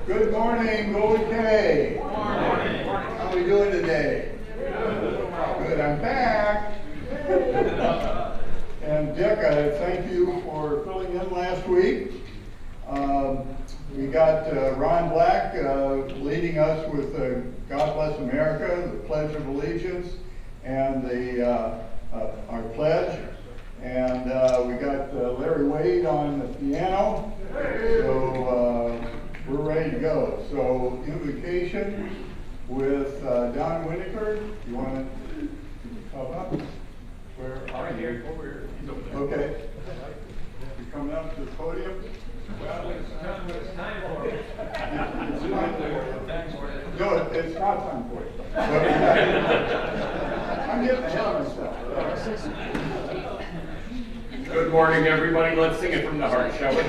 Good morning, Golden K. Good morning. How are we doing today? Good, I'm back. And Dick, thank you for filling in last week. We got Ron Black leading us with God Bless America, the Pledge of Allegiance, and our pledge. And we got Larry Wade on the piano. So we're ready to go. So invocation with Don Winokur. You want to come up? Where are you? Over here. He's over there. Okay. You coming up to the podium? Well, it's time for it. No, it's not time for it. I'm getting ahead of myself. Good morning, everybody. Let's sing it from the heart, shall we?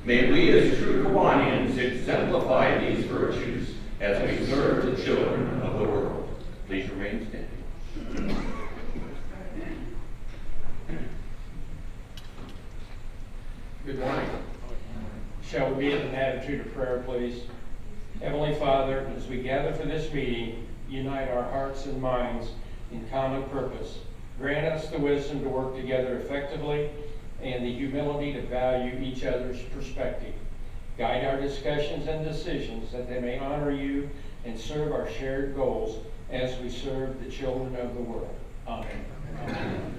May we as true Kiwanians exemplify these virtues as we serve the children of the world. Please remain standing. Good morning. Shall we be in an attitude of prayer, please? Heavenly Father, as we gather for this meeting, unite our hearts and minds in common purpose. Grant us the wisdom to work together effectively and the humility to value each other's perspective. Guide our discussions and decisions that they may honor you and serve our shared goals as we serve the children of the world. Amen. Amen.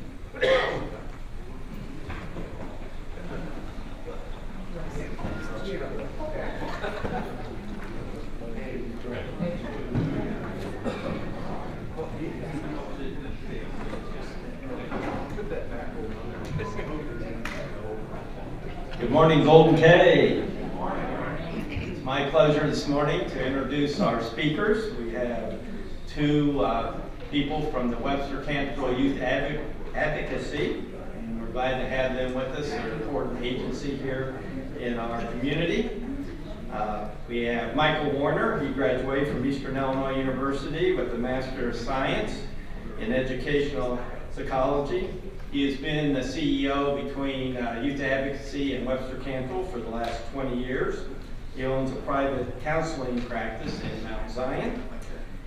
Good morning, Golden K. It's my pleasure this morning to introduce our speakers. We have two people from the Webster Canterville Youth Advocacy, and we're glad to have them with us. They're an important agency here in our community. We have Michael Warner. He graduated from Eastern Illinois University with a Master of Science in Educational Psychology. He has been the CEO between Youth Advocacy and Webster Canterville for the last 20 years. He owns a private counseling practice in Mount Zion.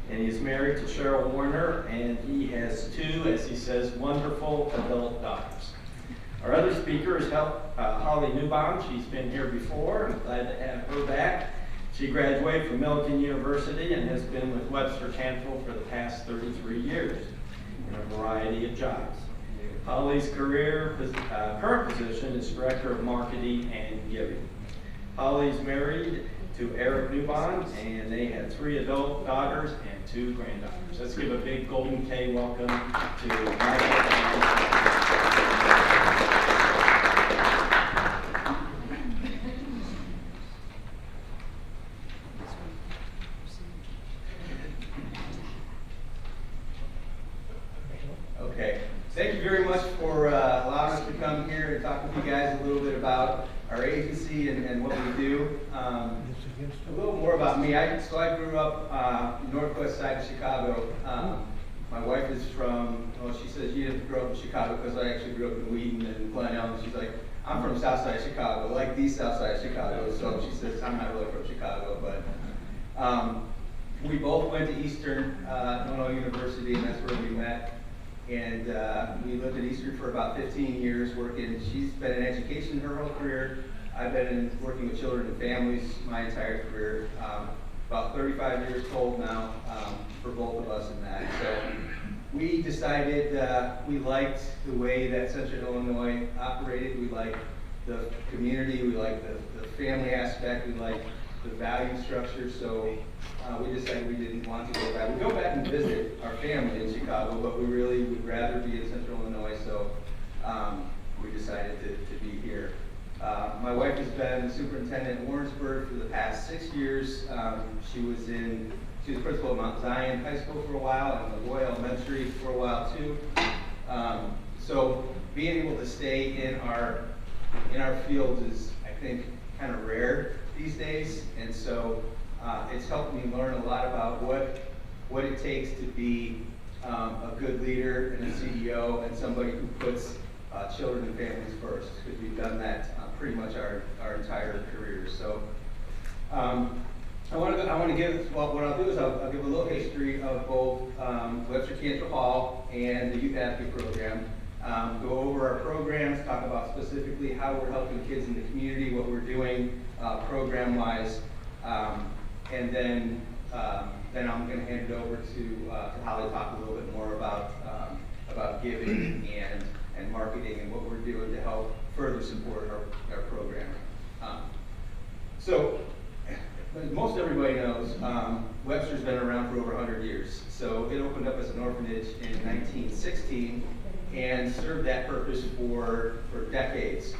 And he's married to Cheryl Warner, and he has two, as he says, wonderful adult daughters. Our other speaker is Holly Newbon. She's been here before. I'm glad to have her back. She graduated from Millikan University and has been with Webster Canterville for the past 33 years in a variety of jobs. Holly's current position is Director of Marketing and Giving. Holly's married to Eric Newbon, and they have 3 adult daughters and 2 granddaughters. Let's give a big Golden K welcome to Michael. Okay, thank you very much for allowing us to come here and talk with you guys a little bit about our agency and what we do. A little more about me. I grew up northwest side of Chicago, My wife is from, well, she says you didn't grow up in Chicago because I actually grew up in Wheaton and Glen Ellen. She's like, I'm from Southside Chicago, like the Southside Chicago. So she says, I'm not really from Chicago, but we both went to Eastern Illinois University, and that's where we met. And we lived in Eastern for about 15 years working. She's been in education her whole career. I've been working with children and families my entire career. About 35 years old now for both of us in that. So we decided we liked the way that Central Illinois operated. We liked the community. We liked the family aspect. We liked the value structure. So we decided we didn't want to go back. We go back and visit our family in Chicago, but we really would rather be in Central Illinois. So we decided to be here. My wife has been superintendent in Warrensburg for the past 6 years. She was principal at Mount Zion High School for a while and LaVoy Elementary for a while too. So being able to stay in our field is, I think, kind of rare these days. And so it's helped me learn a lot about what it takes to be a good leader and a CEO and somebody who puts children and families first, because we've done that pretty much our entire careers. So I want to give, well, what I'll do is I'll give a little history of both Webster Cantrell Hall and the Youth Advocate Program. Go over our programs, talk about specifically how we're helping kids in the community, what we're doing program-wise, and then I'm going to hand it over to Holly to talk a little bit more about giving and marketing and what we're doing to help further support our program. So, most everybody knows Webster's been around for over 100 years. So it opened up as an orphanage in 1916 and served that purpose for decades.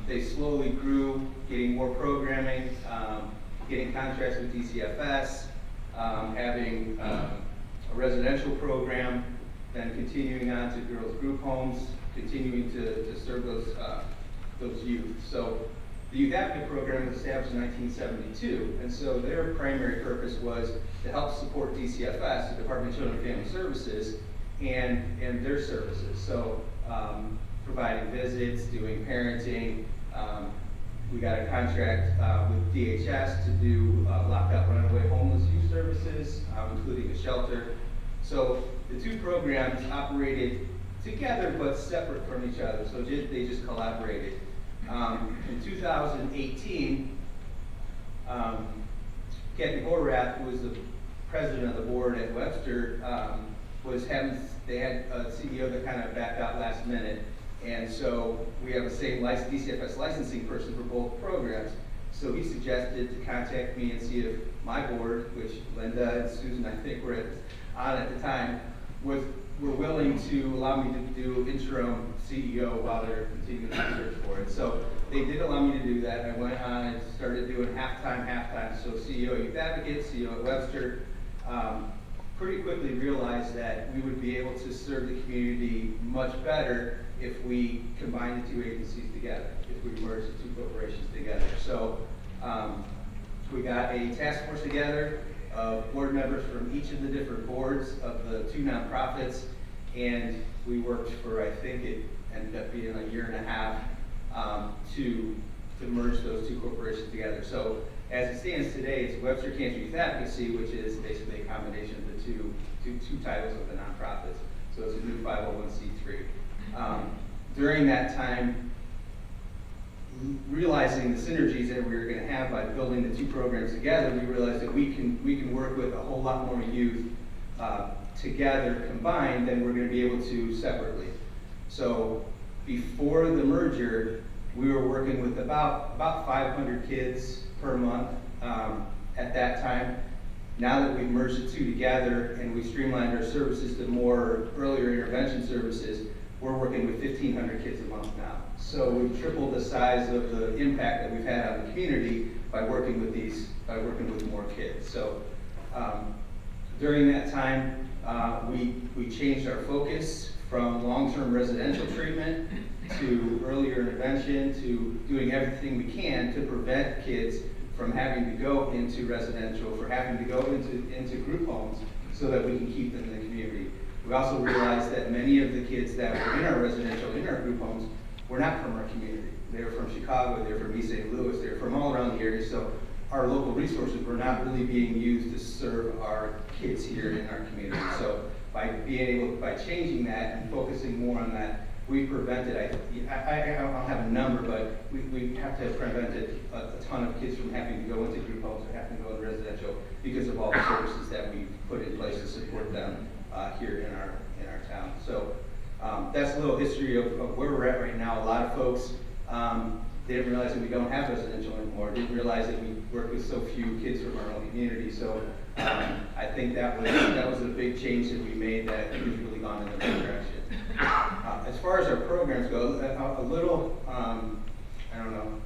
They slowly grew, getting more programming, getting contracts with DCFS, having a residential program, then continuing on to girls group homes, continuing to serve those youth. So the Youth Advocate Program was established in 1972, and so their primary purpose was to help support DCFS, the Department of Children and Family Services, and their services. So providing visits, doing parenting. We got a contract with DHS to do locked-up runaway homeless youth services, including a shelter. So the two programs operated together but separate from each other, so they just collaborated. In 2018, Kathy Horvath, who was the president of the board at Webster, they had a CEO that kind of backed out last minute, and so we have the same DCFS licensing person for both programs. So he suggested to contact me and see if my board, which Linda and Susan I think were on at the time, were willing to allow me to do interim CEO while they're continuing to search for it. So they did allow me to do that. I went on and started doing half-time. So CEO at Youth Advocate, CEO at Webster. Pretty quickly realized that we would be able to serve the community much better if we combined the two agencies together, if we merged the two corporations together. So we got a task force together of board members from each of the different boards of the two nonprofits, and we worked for, I think it ended up being a year and a half to merge those two corporations together. So as it stands today, it's Webster Cancer Youth Advocacy, which is basically a combination of the two titles of the nonprofits. So it's a new 501c3. During that time, realizing the synergies that we were going to have by building the two programs together, we realized that we can work with a whole lot more youth together combined than we're going to be able to separately. So before the merger, we were working with about 500 kids per month at that time. Now that we've merged the two together and we streamlined our services to more earlier intervention services, we're working with 1,500 kids a month now. So we've tripled the size of the impact that we've had on the community by working with more kids. So during that time, we changed our focus from long-term residential treatment to earlier intervention to doing everything we can to prevent kids from having to go into residential, for having to go into group homes, so that we can keep them in the community. We also realized that many of the kids that were in our residential, in our group homes, were not from our community. They were from Chicago, they were from East St. Louis, they were from all around the area, so our local resources were not really being used to serve our kids here in our community. So by changing that and focusing more on that, we prevented, I don't have a number, but we have to have prevented a ton of kids from having to go into group homes or having to go into residential because of all the services that we put in place to support them here in our town. So that's a little history of where we're at right now. A lot of folks didn't realize that we don't have residential anymore, didn't realize that we work with so few kids from our own community. So I think that was a big change that we made that has really gone in the right direction. As far as our programs go, a little, I don't know,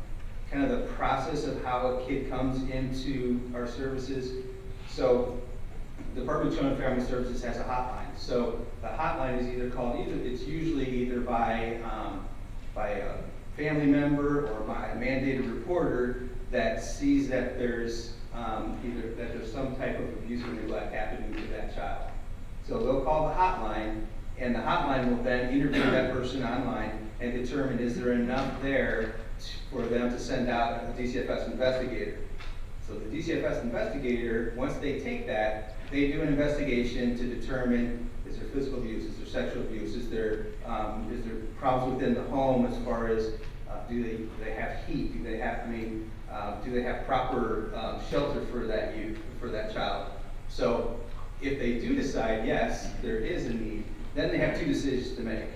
kind of the process of how a kid comes into our services. So the Department of Children and Family Services has a hotline. So the hotline is it's usually either by a family member or by a mandated reporter that sees that there's some type of abuse or neglect happening to that child. So they'll call the hotline, and the hotline will then interview that person online and determine is there enough there for them to send out a DCFS investigator. So the DCFS investigator, once they take that, they do an investigation to determine is there physical abuse, is there sexual abuse, is there problems within the home as far as do they have heat, do they have proper shelter for that youth, for that child. So if they do decide yes, there is a need, then they have two decisions to make.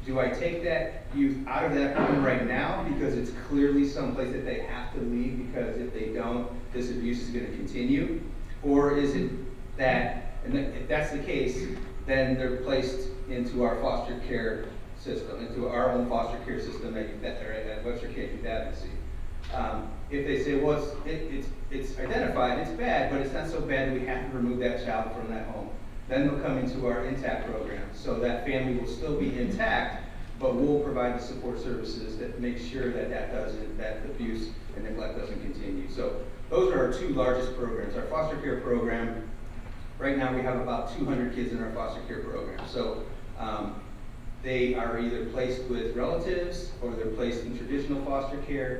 Do I take that youth out of that home right now because it's clearly someplace that they have to leave because if they don't, this abuse is going to continue? Or is it that, and if that's the case, then they're placed into our foster care system, into our own foster care system at Webster County Youth Advocacy. If they say, well, it's identified, it's bad, but it's not so bad that we have to remove that child from that home, then they'll come into our intact program. So that family will still be intact, but we'll provide the support services that make sure that abuse and neglect doesn't continue. So those are our two largest programs. Our foster care program, right now we have about 200 kids in our foster care program. So they are either placed with relatives or they're placed in traditional foster care,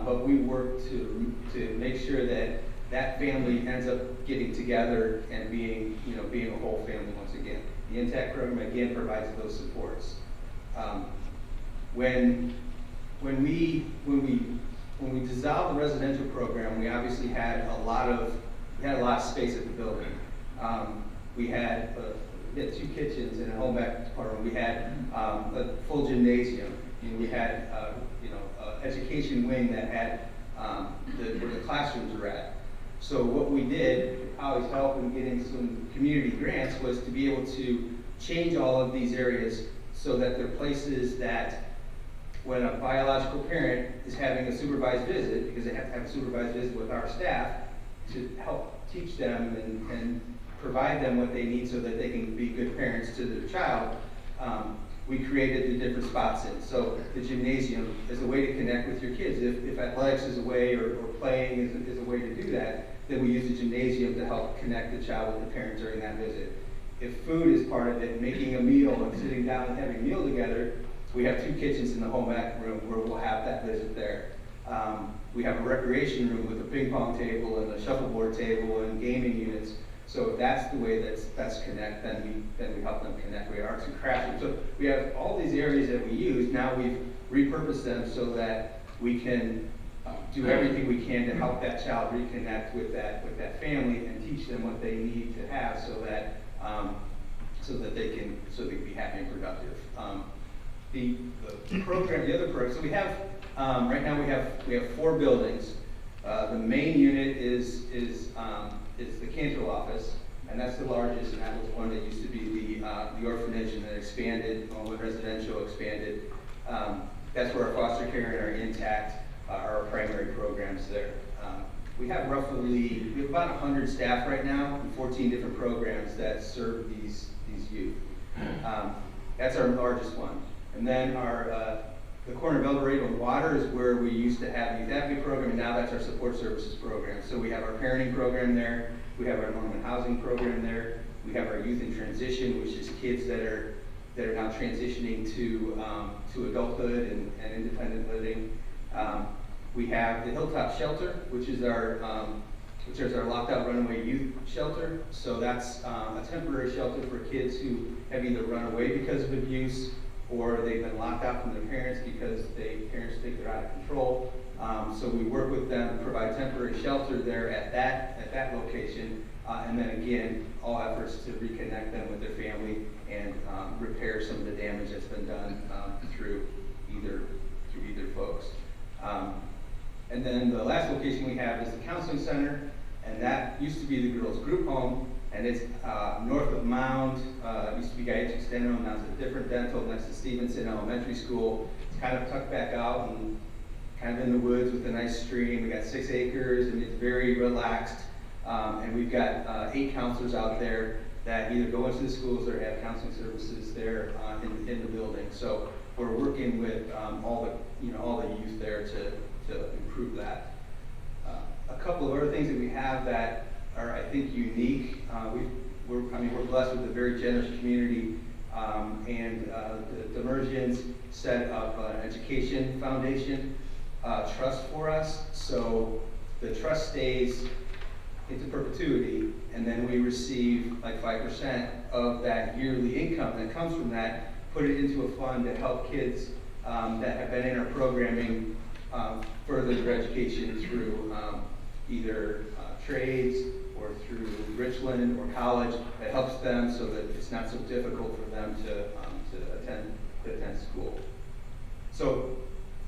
but we work to make sure that that family ends up getting together and being a whole family once again. The intact program again provides those supports. When we dissolved the residential program, we obviously had a lot of space at the building. We had 2 kitchens and a home ec department. We had a full gymnasium, and we had education wing that had where the classrooms were at. So what we did, Holly's help in getting some community grants, was to be able to change all of these areas so that they're places that when a biological parent is having a supervised visit, because they have to have a supervised visit with our staff to help teach them and provide them what they need so that they can be good parents to their child, we created the different spots in. So the gymnasium is a way to connect with your kids. If athletics is a way or playing is a way to do that, then we use the gymnasium to help connect the child with the parent during that visit. If food is part of it, making a meal and sitting down and having a meal together, we have 2 kitchens in the home ec room where we'll have that visit there. We have a recreation room with a ping pong table and a shuffleboard table and gaming units. So if that's the way that's connect, then we help them connect. We have arts and crafts room. So we have all these areas that we use. Now we've repurposed them so that we can do everything we can to help that child reconnect with that family and teach them what they need to have so that they can be happy and productive. The other program. So we have right now we have 4 buildings. The main unit is the Cantrell office, and that's the largest, and that was one that used to be the orphanage, and then expanded, along with residential expanded. That's where our foster care and our intact are our primary programs there. We have about 100 staff right now and 14 different programs that serve these youth. That's our largest one. And then the corner of El Dorado and Water is where we used to have the youth advocate program, and now that's our support services program. So we have our parenting program there, we have our Norman housing program there, We have our youth in transition, which is kids that are now transitioning to adulthood and independent living. We have the Hilltop Shelter, which is our locked out runaway youth shelter. So that's a temporary shelter for kids who have either run away because of abuse or they've been locked out from their parents because parents think they're out of control. So we work with them, provide temporary shelter there at that location, and then again, all efforts to reconnect them with their family and repair some of the damage that's been done through either folks. And then the last location we have is the counseling center, and that used to be the girls' group home, and it's north of Mound. It used to be Gaiatrix Dental, now it's a different dental next to Stevenson Elementary School. It's kind of tucked back out and kind of in the woods with a nice stream. We got 6 acres, and it's very relaxed. And we've got 8 counselors out there that either go into the schools or have counseling services there in the building. So we're working with all the youth there to improve that. A couple of other things that we have that are, I think, unique. We're blessed with a very generous community, and the Demersians set up an education foundation trust for us. So the trust stays into perpetuity, and then we receive like 5% of that yearly income that comes from that, put it into a fund to help kids that have been in our programming further their education through either trades or through Richland or college. That helps them so that it's not so difficult for them to attend school. So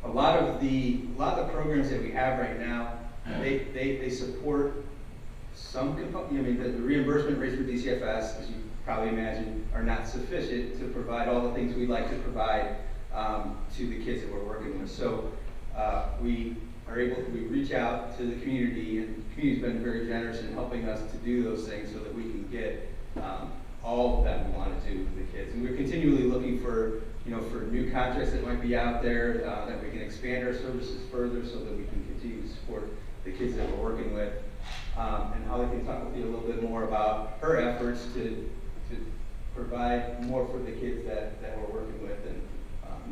a lot of the programs that we have right now, they support some component. I mean, the reimbursement rates for DCFS, as you probably imagine, are not sufficient to provide all the things we'd like to provide to the kids that we're working with. So we reach out to the community, and the community's been very generous in helping us to do those things so that we can get all that we want to do with the kids. And we're continually looking for new contracts that might be out there that we can expand our services further so that we can continue to support the kids that we're working with. And Holly can talk with you a little bit more about her efforts to provide more for the kids that we're working with, and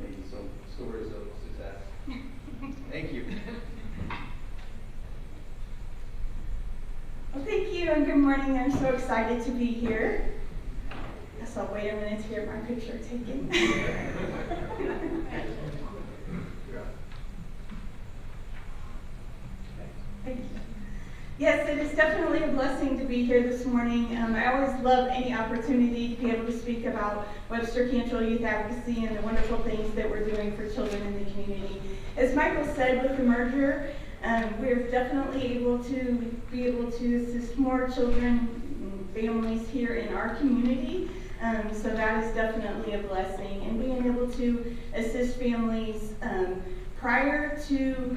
maybe some stories of success. Thank you. Well, thank you and good morning. I'm so excited to be here. Guess I'll wait a minute to get my picture taken. Thank you. Yes, it is definitely a blessing to be here this morning. I always love any opportunity to be able to speak about Webster Cantrell Youth Advocacy and the wonderful things that we're doing for children in the community. As Michael said, with the merger, we're definitely able to assist more children and families here in our community. So that is definitely a blessing. And being able to assist families prior to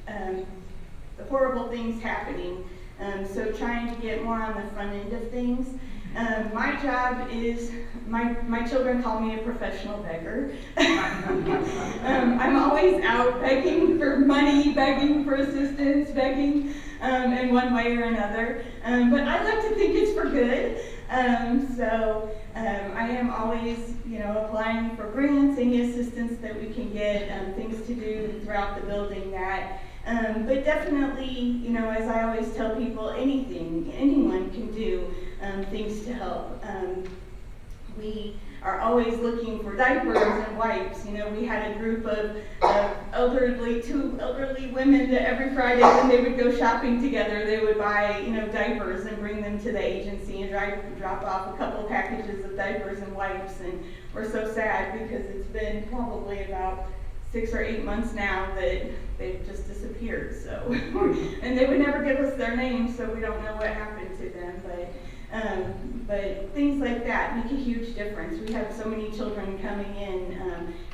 the horrible things happening. So trying to get more on the front end of things. My job is, my children call me a professional beggar. I'm always out begging for money, begging for assistance, begging in one way or another. But I like to think it's for good. So I am always, applying for grants, any assistance that we can get, things to do throughout the building that. But definitely, as I always tell people, anyone can do things to help. We are always looking for diapers and wipes. We had a group of two elderly women that every Friday when they would go shopping together, they would buy, diapers and bring them to the agency and drop off a couple packages of diapers and wipes. And we're so sad because it's been probably about 6 or 8 months now that they've just disappeared. So, and they would never give us their names, so we don't know what happened to them. But things like that make a huge difference. We have so many children coming in,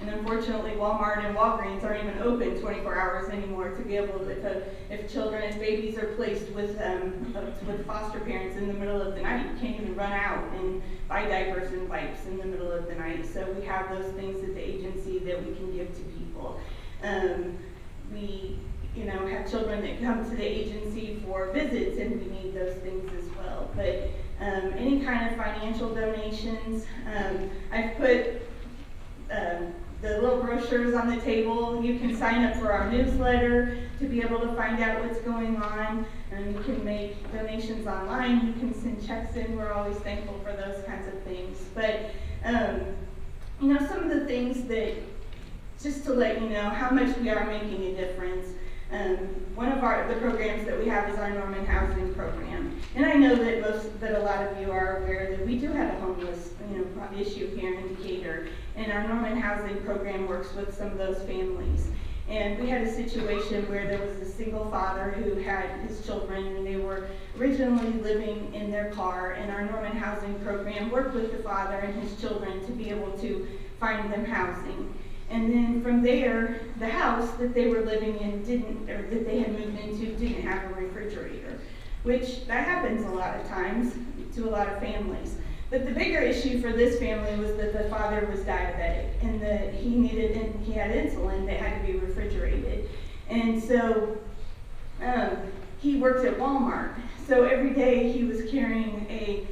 and unfortunately Walmart and Walgreens aren't even open 24 hours anymore to be able to, if babies are placed with foster parents in the middle of the night, you can't even run out and buy diapers and wipes in the middle of the night. So we have those things at the agency that we can give to people. We have children that come to the agency for visits, and we need those things as well. But any kind of financial donations. I've put the little brochures on the table. You can sign up for our newsletter to be able to find out what's going on. You can make donations online. You can send checks in. We're always thankful for those kinds of things. But, you know, some of the things that, just to let you know how much we are making a difference. One of the programs that we have is our Norman Housing Program. And I know that a lot of you are aware that we do have a homeless, issue here in Decatur. And our Norman Housing Program works with some of those families. And we had a situation where there was a single father who had his children, and they were originally living in their car, and our Norman Housing Program worked with the father and his children to be able to find them housing. And then from there, the house that they were living in that they had moved into didn't have a refrigerator, which that happens a lot of times to a lot of families. But the bigger issue for this family was that the father was diabetic, and that he had insulin that had to be refrigerated. And so he worked at Walmart. So every day he was carrying a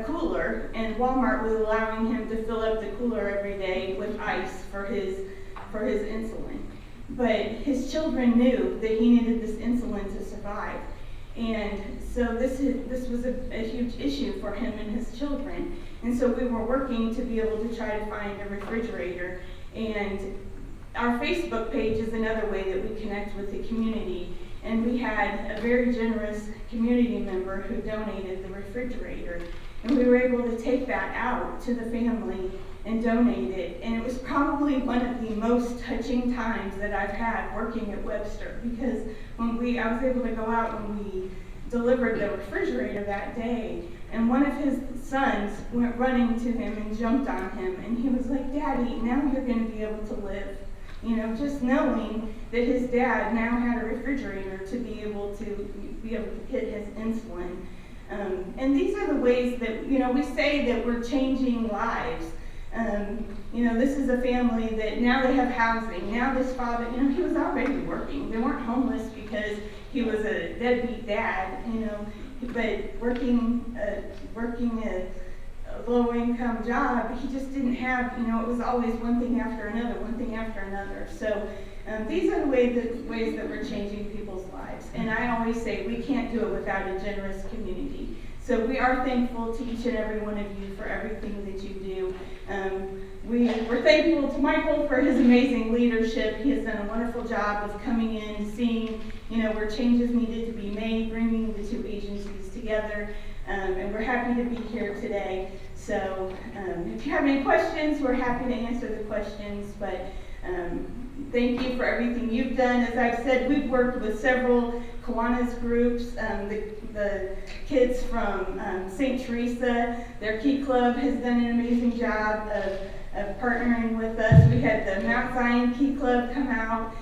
cooler, and Walmart was allowing him to fill up the cooler every day with ice for his insulin. But his children knew that he needed this insulin to survive. And so this was a huge issue for him and his children. And so we were working to be able to try to find a refrigerator. And our Facebook page is another way that we connect with the community. And we had a very generous community member who donated the refrigerator. And we were able to take that out to the family and donate it. And it was probably one of the most touching times that I've had working at Webster, because I was able to go out when we delivered the refrigerator that day, and one of his sons went running to him and jumped on him, and he was like, "Daddy, now you're going to be able to live." Just knowing that his dad now had a refrigerator to be able to get his insulin. And these are the ways that, we say that we're changing lives. This is a family that now they have housing. Now this father, he was already working. They weren't homeless because he was a deadbeat dad, but working a low-income job, he just didn't have, it was always one thing after another, one thing after another. So these are the ways that we're changing people's lives. And I always say we can't do it without a generous community. So we are thankful to each and every one of you for everything that you do. We're thankful to Michael for his amazing leadership. He has done a wonderful job of coming in, seeing, where changes needed to be made, bringing the two agencies together. And we're happy to be here today. So if you have any questions, we're happy to answer the questions. But thank you for everything you've done. As I've said, we've worked with several Kiwanis groups. The kids from St. Teresa, their Key Club has done an amazing job of partnering with us. We had the Mount Zion Key Club come out.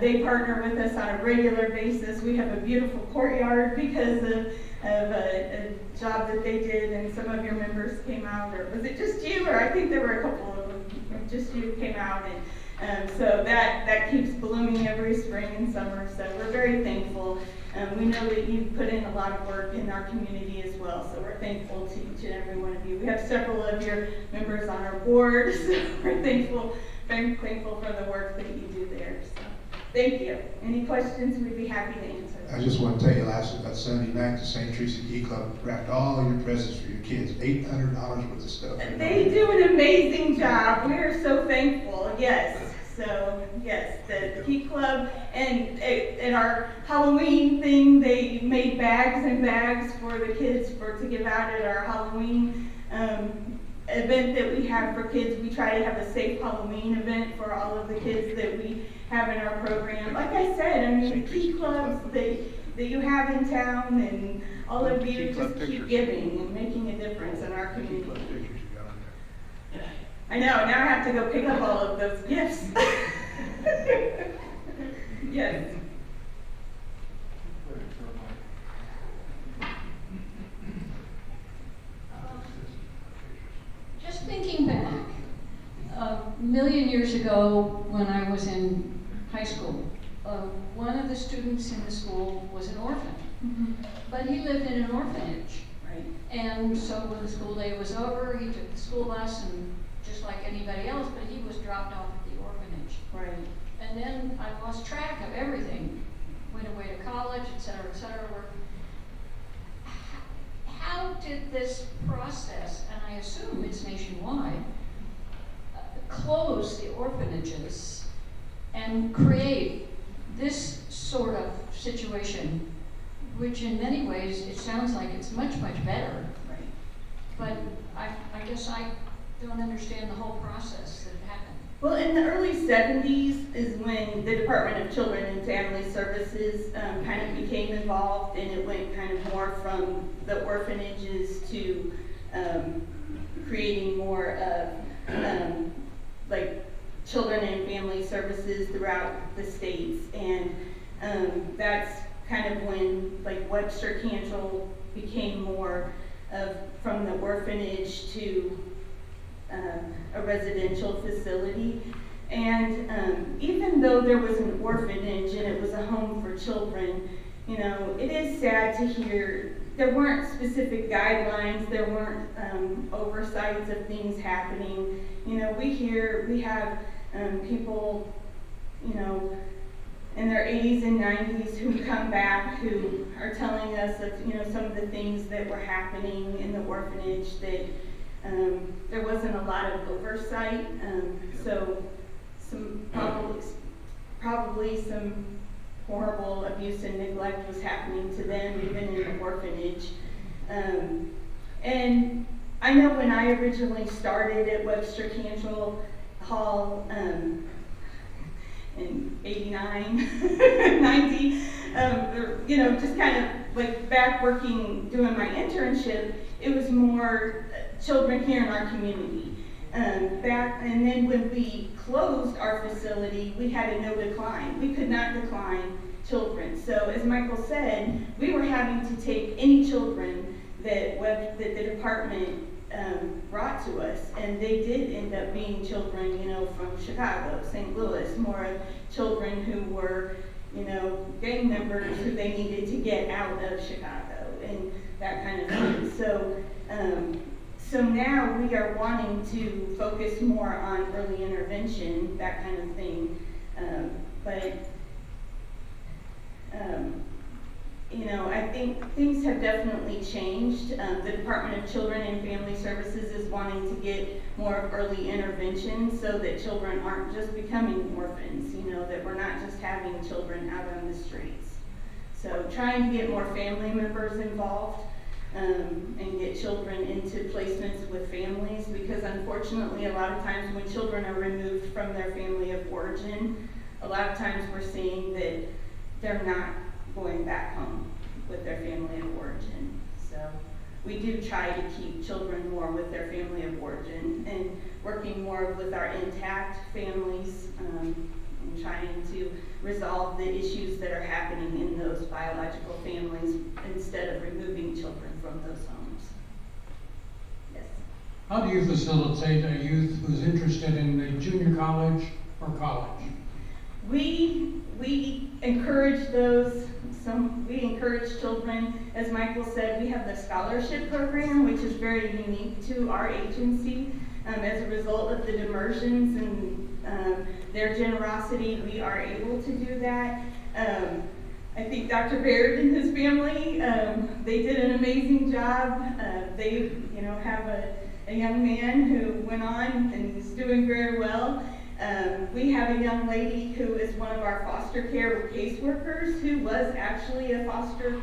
They partner with us on a regular basis. We have a beautiful courtyard because of a job that they did, and some of your members came out. Or was it just you? Or I think there were a couple of them. Just you came out, and so that keeps blooming every spring and summer. So we're very thankful. We know that you've put in a lot of work in our community as well. So we're thankful to each and every one of you. We have several of your members on our board, so we're thankful for the work that you do there. So thank you. Any questions? We'd be happy to answer. I just want to tell you, last Sunday night, the St. Teresa Key Club wrapped all your presents for your kids, $800 worth of stuff. They do an amazing job. We are so thankful. Yes. So yes, the Key Club, and at our Halloween thing, they made bags and bags for the kids to give out at our Halloween event that we have for kids. We try to have a safe Halloween event for all of the kids that we have in our program. Like I said, the Key Clubs that you have in town, and all of you just keep giving and making a difference in our community. I know, now I have to go pick up all of those gifts. Yes. Just thinking back, a million years ago when I was in high school, one of the students in the school was an orphan, but he lived in an orphanage. And so when the school day was over, he took the school bus and just like anybody else, but he was dropped off at the orphanage. Right. And then I lost track of everything. Went away to college, et cetera, et cetera. How did this process, and I assume it's nationwide, close the orphanages and create this sort of situation, which in many ways, it sounds like it's much, much better. Right. But I guess I don't understand the whole process that happened. Well, in the early 70s is when the Department of Children and Family Services kind of became involved, and it went kind of more from the orphanages to creating more of like children and family services throughout the states. And that's kind of when like Webster Cantrell became more of from the orphanage to a residential facility. And even though there was an orphanage and it was a home for children, you know, it is sad to hear there weren't specific guidelines, there weren't oversights of things happening. You know, we have people, you know, in their 80s and 90s who come back who are telling us of, you know, some of the things that were happening in the orphanage, that there wasn't a lot of oversight, so some probably some horrible abuse and neglect was happening to them even in the orphanage. And I know when I originally started at Webster Cantrell Hall in 89, 90, you know, just kind of like back working, doing my internship, it was more children here in our community. And then when we closed our facility, we had a no decline. We could not decline children. So as Michael said, we were having to take any children that the department brought to us, and they did end up being children, you know, from Chicago, St. Louis, more of children who were, you know, gang members who they needed to get out of Chicago and that kind of thing. So now we are wanting to focus more on early intervention, that kind of thing. You know, I think things have definitely changed. The Department of Children and Family Services is wanting to get more early intervention so that children aren't just becoming orphans, you know, that we're not just having children out on the streets. So trying to get more family members involved and get children into placements with families, because unfortunately a lot of times when children are removed from their family of origin, a lot of times we're seeing that they're not going back home with their family of origin. So we do try to keep children more with their family of origin and working more with our intact families and trying to resolve the issues that are happening in those biological families instead of removing children from those homes. Yes. How do you facilitate a youth who's interested in a junior college or college? We encourage we encourage children. As Michael said, we have the scholarship program, which is very unique to our agency. As a result of the Demersions and their generosity, we are able to do that. I think Dr. Baird and his family, they did an amazing job. They, you know, have a young man who went on and is doing very well. We have a young lady who is one of our foster care caseworkers who was actually a foster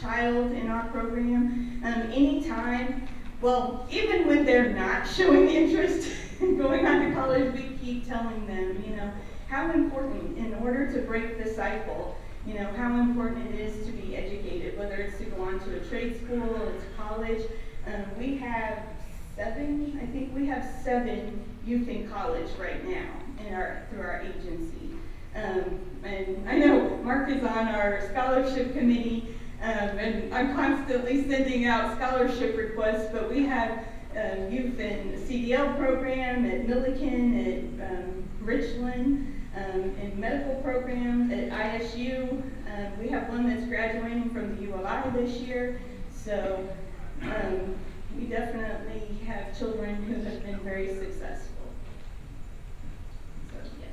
child in our program. Anytime, well, even when they're not showing interest in going on to college, we keep telling them, you know, how important, in order to break the cycle, you know, how important it is to be educated, whether it's to go on to a trade school or to college. We have 7 youth in college right now through our agency. And I know Mark is on our scholarship committee, and I'm constantly sending out scholarship requests, but we have youth in the CDL program at Milliken, at Richland, in medical program at ISU. We have one that's graduating from the ULI this year. So We definitely have children who have been very successful. So, yes.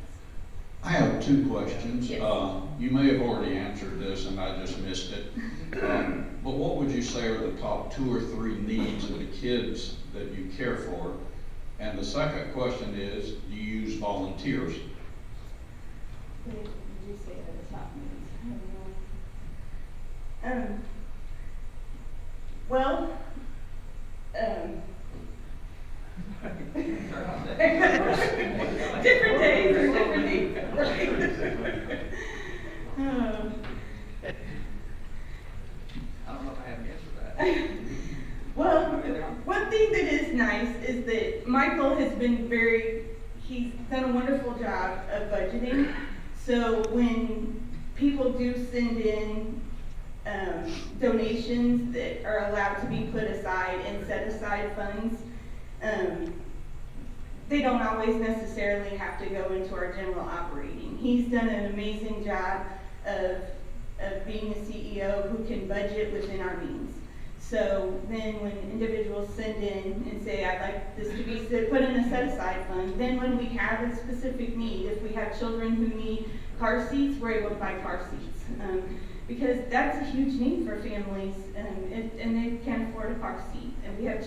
I have two questions. Yes. You may have already answered this and I just missed it. But what would you say are the top 2 or 3 needs of the kids that you care for? And the second question is, do you use volunteers? What did you say at the top means? Well, different days or different needs, right? I don't know if I have an answer for that. Well, one thing that is nice is that Michael has been he's done a wonderful job of budgeting. So when people do send in donations that are allowed to be put aside and set aside funds, they don't always necessarily have to go into our general operating. He's done an amazing job of being a CEO who can budget within our means. So then when individuals send in and say, I'd like this to be put in a set-aside fund, then when we have a specific need, if we have children who need car seats, we're able to buy car seats. Because that's a huge need for families, and they can't afford a car seat. And we have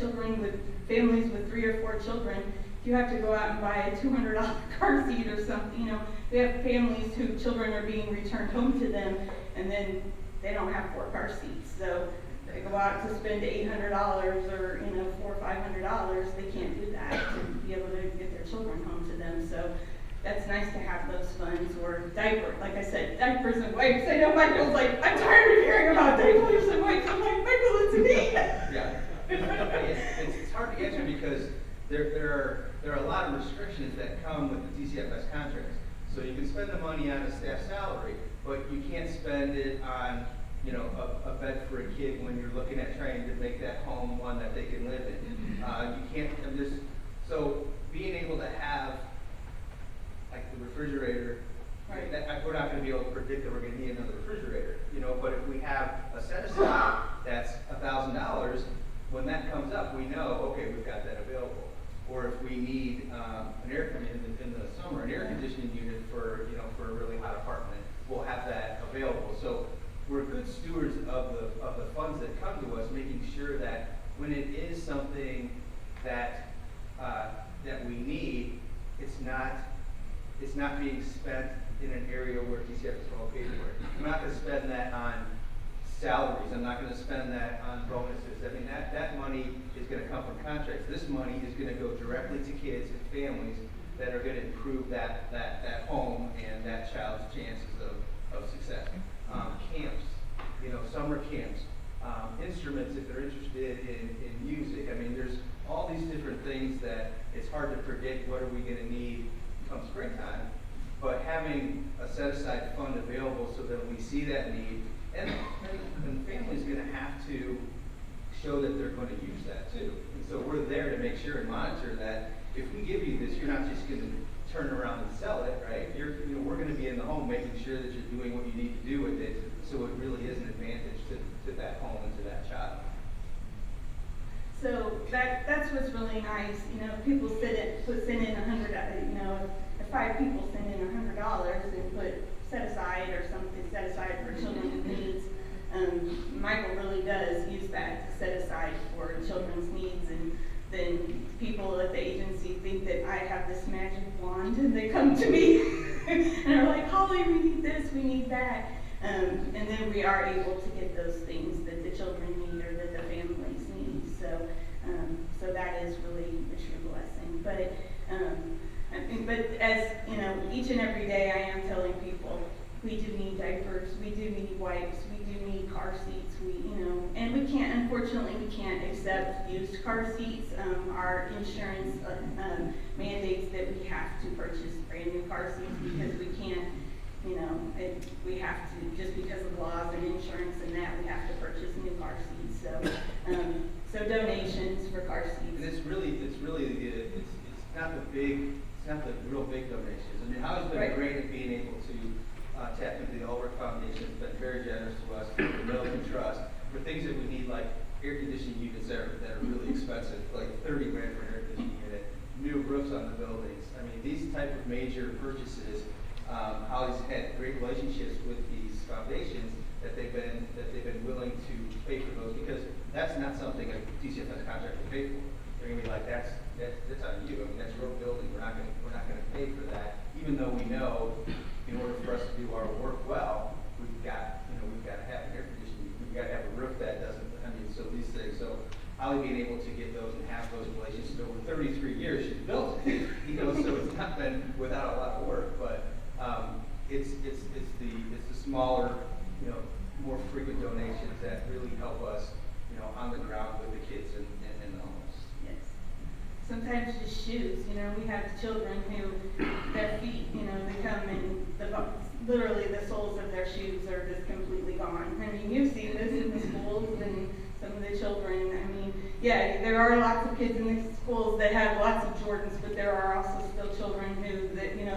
families with 3 or 4 children. You have to go out and buy a $200 car seat or something, We have families whose children are being returned home to them, and then they don't have 4 car seats. So they go out to spend $800 or, $400 or $500, they can't do that to be able to get their children home to them. So that's nice to have those funds, or like I said, diapers and wipes. I know Michael's like, I'm tired of hearing about diapers and wipes. I'm like, Michael, it's me. Yeah. It's hard to answer because there are a lot of restrictions that come with the DCFS contracts. So you can spend the money on a staff salary, but you can't spend it on, a bed for a kid when you're looking at trying to make that home one that they can live in. You can't, so being able to have, like the refrigerator, Right. We're not going to be able to predict that we're going to need another refrigerator, but if we have a set aside that's $1,000, when that comes up, we know, okay, we've got that available. Or if we need an air conditioning in the summer, an air conditioning unit for a really hot apartment, we'll have that available. So we're good stewards of the funds that come to us, making sure that when it is something that that we need, it's not being spent in an area where DCF is well paid for it. I'm not going to spend that on salaries. I'm not going to spend that on bonuses. I mean, that money is going to come from contracts. This money is going to go directly to kids and families that are going to improve that home and that child's chances of success. Camps, summer camps, instruments if they're interested in music. I mean, there's all these different things that it's hard to predict what are we going to need come springtime, but having a set-aside fund available so that we see that need, and the family's going to have to show that they're going to use that too. And so we're there to make sure and monitor that if we give you this, you're not just going to turn around and sell it, right? We're going to be in the home making sure that you're doing what you need to do with it, so it really is an advantage to that home and to that child. So that's what's really nice. People send in $100. If 5 people send in $100 and put set aside or something set aside for children's needs, Michael really does use that to set aside for children's needs. And then people at the agency think that I have this magic wand, and they come to me and are like, Holly, we need this, we need that. And then we are able to get those things that the children need or that the families need. So that is really a true blessing. But as each and every day I am telling people, we do need diapers, we do need wipes, we do need car seats. And unfortunately, we can't accept used car seats. Our insurance mandates that we have to purchase brand new car seats because we can't. We have to, just because of laws and insurance and that, we have to purchase new car seats. So donations for car seats. And it's not the real big donations. I mean, Howie's been great at being able to tap into the Ulrich Foundation. It's been very generous to us, the Milliken Trust, for things that we need, like air conditioning units that are really expensive, like 30 grand for an air conditioning unit, new roofs on the buildings. I mean, these type of major purchases, Holly's had great relationships with these foundations that they've been willing to pay for those, because that's not something a DCFS contractor will pay for. They're gonna be like, that's on you. I mean, that's your building. We're not gonna pay for that, even though we know in order for us to do our work well, we've got to have an air conditioning. We've got to have a roof that doesn't. I mean, so these things. So Holly being able to get those and have those relationships over 33 years, she's built it. So it's not been without a lot of work, but it's the smaller, more frequent donations that really help us, on the ground with the kids and the homeless. Yes. Sometimes just shoes, we have children who, their feet, they come and literally the soles of their shoes are just completely gone. I mean, you've seen this in the schools and some of the children. I mean, yeah, there are lots of kids in the schools that have lots of Jordans, but there are also still children who,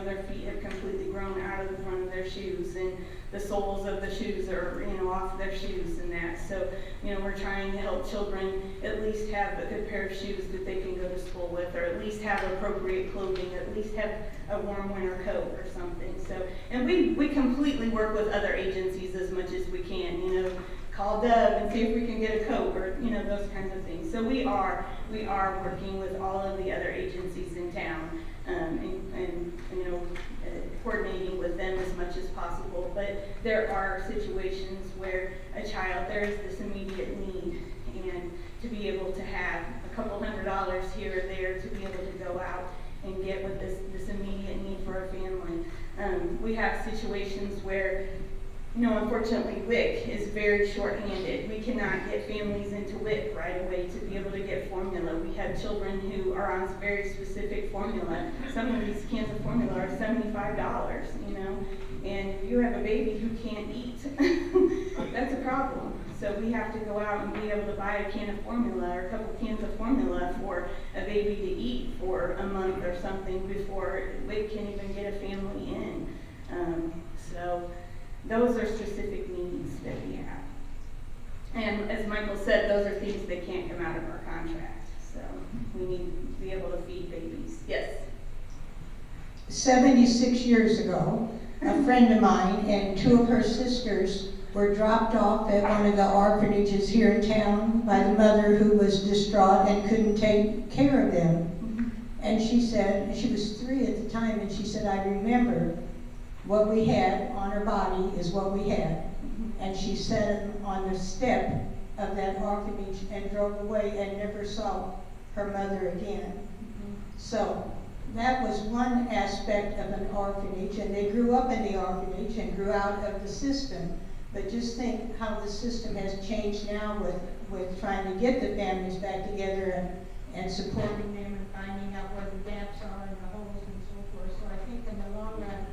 their feet have completely grown out of the front of their shoes, and the soles of the shoes are, off their shoes and that. So, we're trying to help children at least have a good pair of shoes that they can go to school with, or at least have appropriate clothing, at least have a warm winter coat or something. So, and we completely work with other agencies as much as we can, call Dove and see if we can get a coat, or, those kinds of things. So we are working with all of the other agencies in town, and coordinating with them as much as possible. But there are situations where there is this immediate need, and to be able to have a couple $100 here or there to be able to go out and get with this immediate need for a family. We have situations where, unfortunately, WIC is very short-handed. We cannot get families into WIC right away to be able to get formula. We have children who are on very specific formula. Some of these cans of formula are $75, and if you have a baby who can't eat, that's a problem. So we have to go out and be able to buy a can of formula or a couple cans of formula for a baby to eat for a month or something before WIC can even get a family in. So those are specific needs that we have. And as Michael said, those are things that can't come out of our contract. So we need to be able to feed babies. Yes? 76 years ago, a friend of mine and two of her sisters were dropped off at one of the orphanages here in town by the mother who was distraught and couldn't take care of them. And she said, she was 3 at the time, and she said, I remember what we had on her body is what we had. And she sat on the step of that orphanage and drove away and never saw her mother again. So that was one aspect of an orphanage, and they grew up in the orphanage and grew out of the system. But just think how the system has changed now with trying to get the families back together and supporting them and finding out where the gaps are and the holes and so forth. So I think in the long run,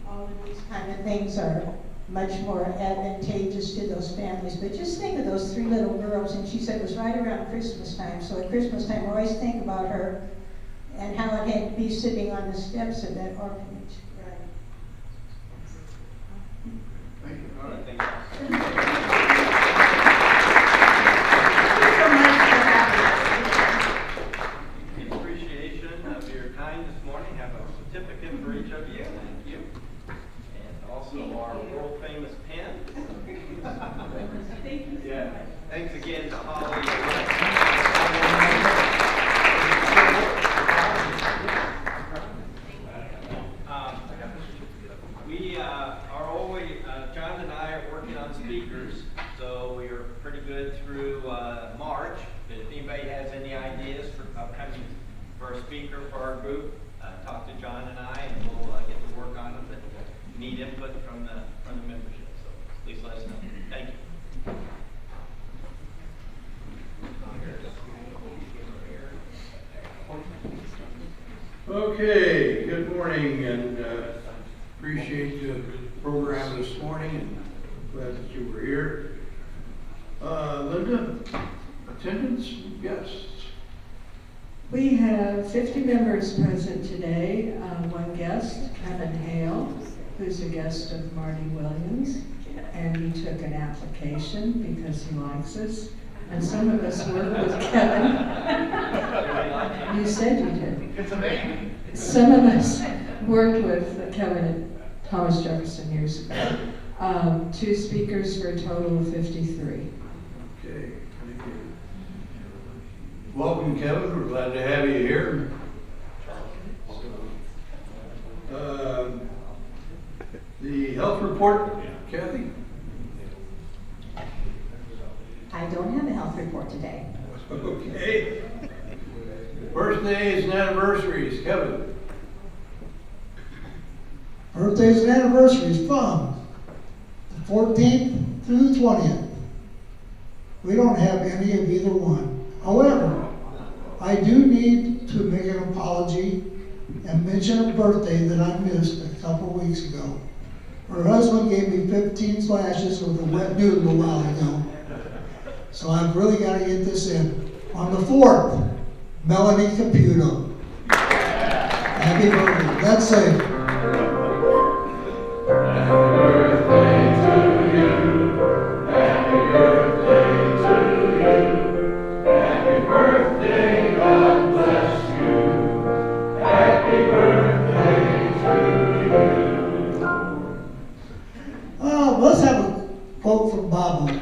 all of these kind of things are much more advantageous to those families. But just think of those 3 little girls, and she said it was right around Christmas time. So at Christmas time, I always think about her and how it had to be sitting on the steps of that orphanage. Thank you. All right, thank you. In appreciation of your time this morning, have a certificate for each of you. Thank you. And also our world famous pen. Thank you so Yeah. much. Thanks again to Holly. We are always, John and I are working on speakers, so we are pretty good through March. But if anybody has any ideas for upcoming for a speaker for our group, talk to John and I, and we'll get to work on them. But need input from the membership, so please let us know. Thank you. Okay, good morning, and appreciate the program this morning, and glad that you were here. Linda, attendance, guests? We have 50 members present today. One guest, Kevin Hale, who's a guest of Marty Williams, and he took an application because he likes us. and some of us work with Kevin. You said you did. It's a baby. Some of us worked with Kevin at Thomas Jefferson years ago. 2 speakers for a total of 53. Okay, thank you. Welcome, Kevin. We're glad to have you here. The health report, Kathy? I don't have a health report today. Okay. Birthdays and anniversaries, Kevin. Birthdays and anniversaries, fun. The 14th through the 20th. We don't have any of either one. However, I do need to make an apology and mention a birthday that I missed a couple weeks ago. Her husband gave me 15 slashes with a wet noodle a while ago. So I've really got to get this in. On the 4th, Melanie Caputo. Happy birthday. Let's sing. Let's have a quote from Bobo.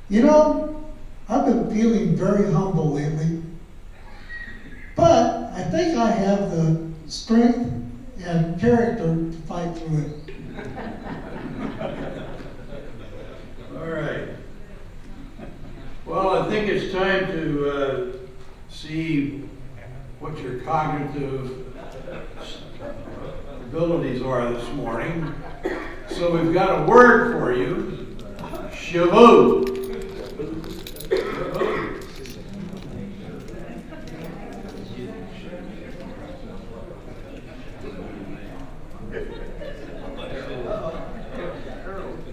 You know, I've been feeling very humble lately, but I think I have the strength and character to fight through it. All right. Well, I think it's time to see what your cognitive abilities are this morning. So we've got a word for you, shavoo.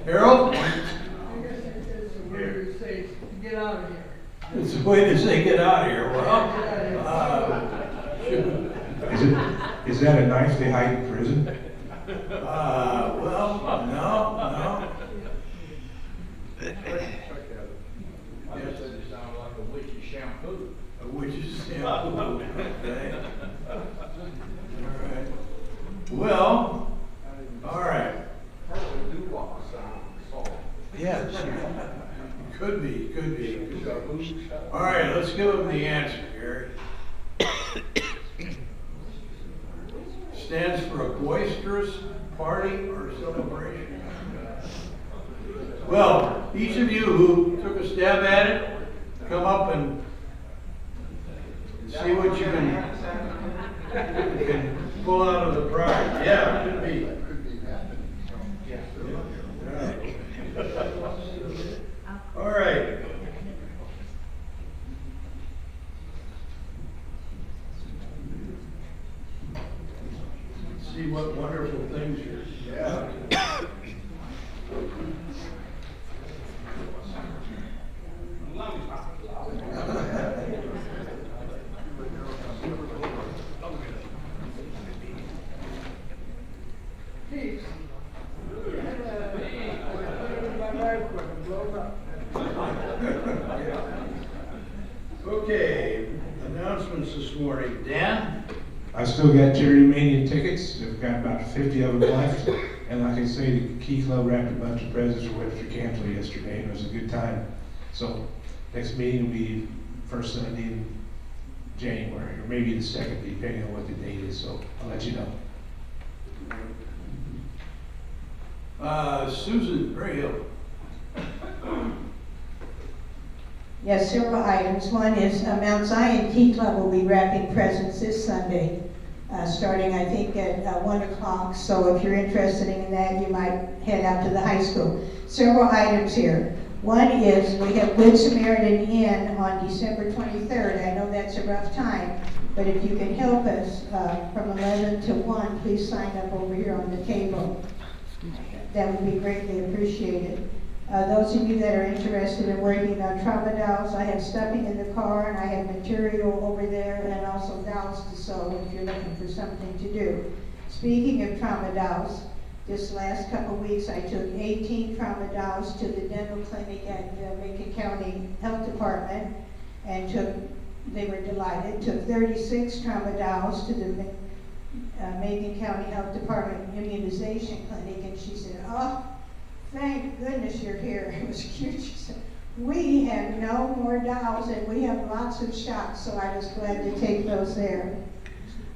Harold? Get out of here. It's a way to say get out of here. Well, Is that a knife they hide in prison? well, no. Yes, it sounds like a witch's shampoo. A witch's shampoo. Okay. All right. Well, all right. Yeah. Could be. All right, let's give him the answer, Gary. Stands for a boisterous party or celebration. Well, each of you who took a stab at it, come up and see what you can pull out of the prize. Yeah, could be. All right. See what wonderful things you're. Yeah. Okay, announcements this morning. Dan? I still got Jerry Mania tickets. I've got about 50 of them left. And like I say, the Key Club wrapped a bunch of presents for Webster Cantor yesterday, and it was a good time. So next meeting will be first Sunday in January, or maybe the second, depending on what the date is. So I'll let you know. Susan Grayhill. Yes, several items. One is Mount Zion Key Club will be wrapping presents this Sunday, starting I think at 1 o'clock. So if you're interested in that, you might head out to the high school. Several items here. One is we have Good Samaritan Inn on December 23rd. I know that's a rough time, but if you can help us from 11 to 1, please sign up over here on the table. That would be greatly appreciated. Those of you that are interested in working on trauma dolls, I have stuffing in the car and I have material over there and also dolls to sew if you're looking for something to do. Speaking of trauma dolls, This last couple weeks, I took 18 trauma dolls to the dental clinic at the Macon County Health Department and they were delighted, took 36 trauma dolls to the Macon County Health Department immunization clinic, and she said, "Oh, thank goodness you're here." It was cute. She said, "We have no more dolls and we have lots of shots," so I was glad to take those there.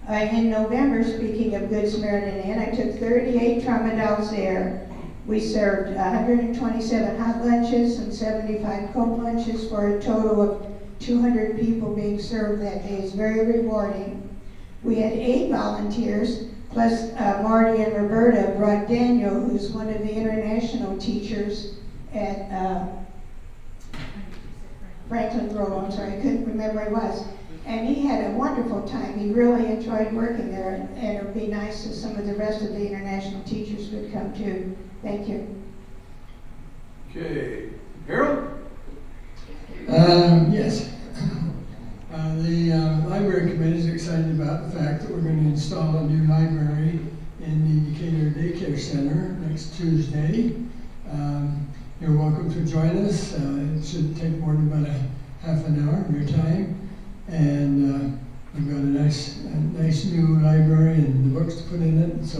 In November, speaking of Good Samaritan Inn, I took 38 trauma dolls there. We served 127 hot lunches and 75 cold lunches for a total of 200 people being served that day. It's very rewarding. We had 8 volunteers, plus Marty and Roberta brought Daniel, who's one of the international teachers at Franklin Grove. I'm sorry, I couldn't remember where he was. And he had a wonderful time. He really enjoyed working there, and it would be nice if some of the rest of the international teachers would come too. Thank you. Okay, Harold? Yes. The library committee is excited about the fact that we're going to install a new library in the Decatur Daycare Center next Tuesday. You're welcome to join us. It should take more than about a half an hour of your time. And we've got a nice new library and the books to put in it. So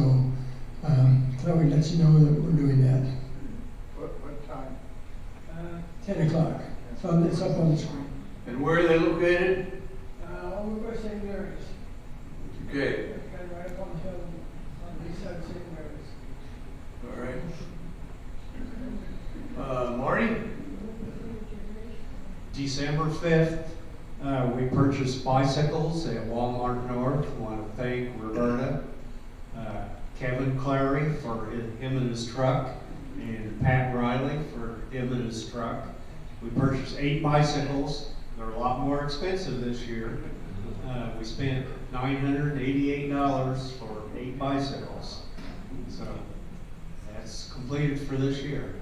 thought we'd let you know that we're doing that. What time? 10 o'clock. It's up on the screen. And where are they located? Over by St. Mary's. Okay, Right up on the hill on the east side of St. Mary's. all right. Marty? December 5th, we purchased bicycles at Walmart North. I want to thank Roberta, Kevin Clary for him and his truck, and Pat Riley for him and his truck. We purchased 8 bicycles. They're a lot more expensive this year. We spent $988 for 8 bicycles. So that's completed for this year.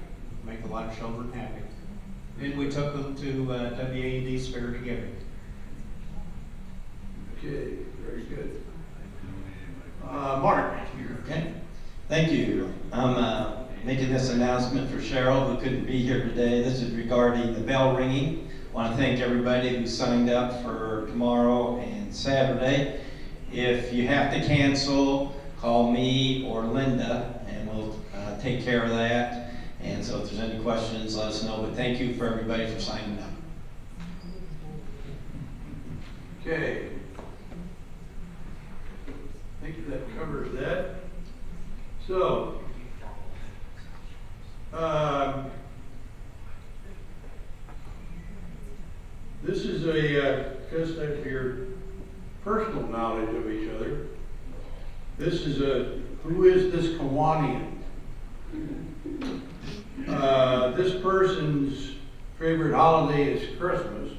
Make a lot of children happy. Then we took them to WAD Spirit of Giving. Okay, very good. Mark? Okay, thank you. I'm making this announcement for Cheryl, who couldn't be here today. This is regarding the bell ringing. I want to thank everybody who signed up for tomorrow and Saturday. If you have to cancel, call me or Linda, and we'll take care of that. And so if there's any questions, let us know. But thank you for everybody for signing up. Okay. I think that covers that. So, this is a test of your personal knowledge of each other. This is who is this Kiwanian? This person's favorite holiday is Christmas.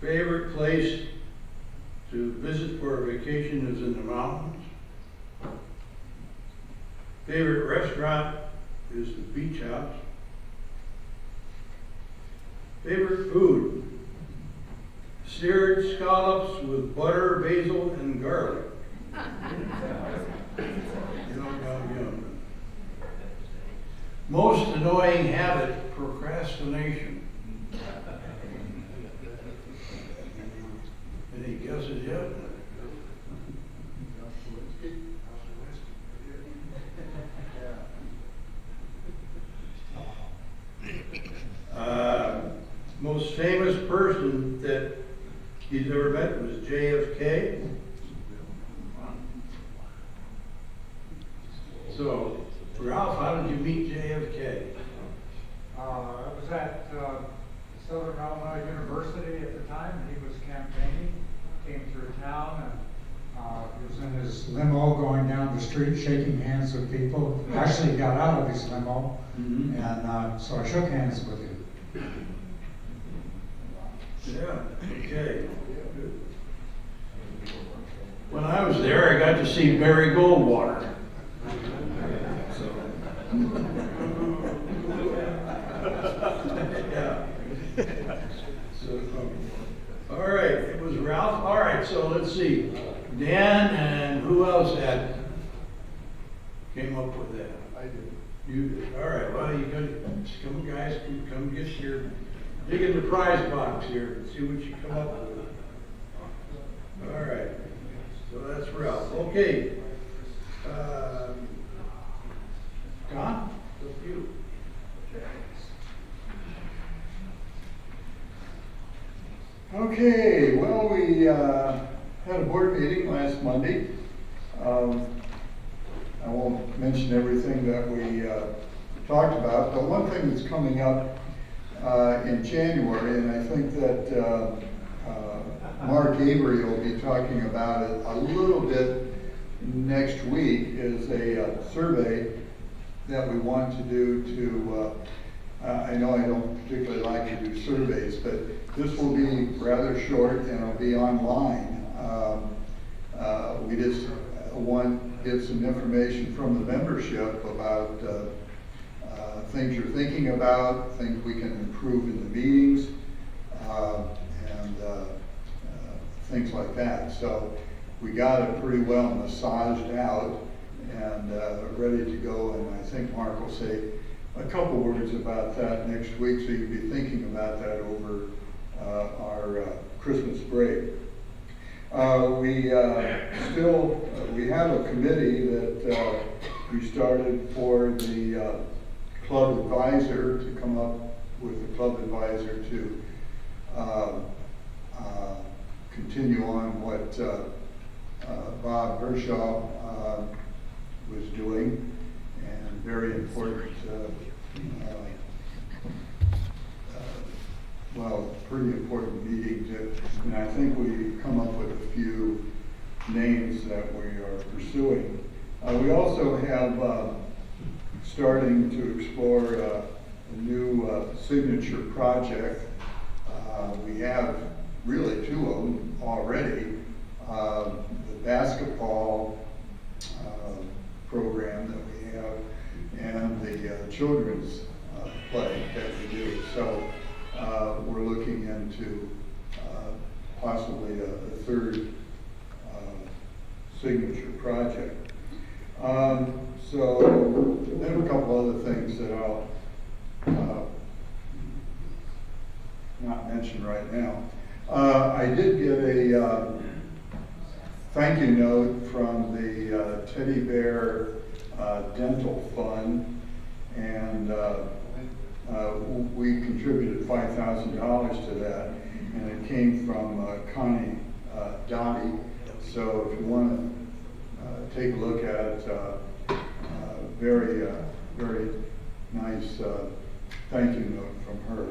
Favorite place to visit for a vacation is in the mountains. Favorite restaurant is the Beach House. Favorite food, seared scallops with butter, basil, and garlic. Yum, yum, yum. Most annoying habit, procrastination. Any guesses yet? Most famous person that he's ever met was JFK. So, Ralph, how did you meet JFK? I was at Southern Illinois University at the time. He was campaigning, came through town, and he was in his limo going down the street shaking hands with people. Actually got out of his limo, and so I shook hands with him. Yeah, okay. When I was there, I got to see Barry Goldwater. Yeah. So, all right, it was Ralph. All right, so let's see. Dan, and who else came up with that? I did. You did, all right, well, you gotta, come guys, come get your, dig in the prize box here and see what you come up with. All right, so that's Ralph, okay. Don, with you. Okay, well, we had a board meeting last Monday. I won't mention everything that we talked about, but one thing that's coming up in January, and I think that Mark Avery will be talking about it a little bit next week, is a survey that we want to do to, I know I don't particularly like to do surveys, but this will be rather short and it'll be online. We just want to get some information from the membership about things you're thinking about, things we can improve in the meetings, and things like that. So we got it pretty well massaged out and ready to go, and I think Mark will say a couple words about that next week, so you'll be thinking about that over our Christmas break. We have a committee that we started for the club advisor, to come up with the club advisor to continue on what Bob Hershaw was doing, and very important, well, pretty important meetings, and I think we've come up with a few names that we are pursuing. We also have starting to explore a new signature project. We have really two of them already. The basketball program that we have, and the children's play that we do. So we're looking into possibly a third signature project. So then a couple other things that I'll not mention right now. I did get a thank you note from the Teddy Bear Dental Fund, and we contributed $5,000 to that, and it came from Connie Dottie. So if you want to take a look at it, very nice thank you note from her.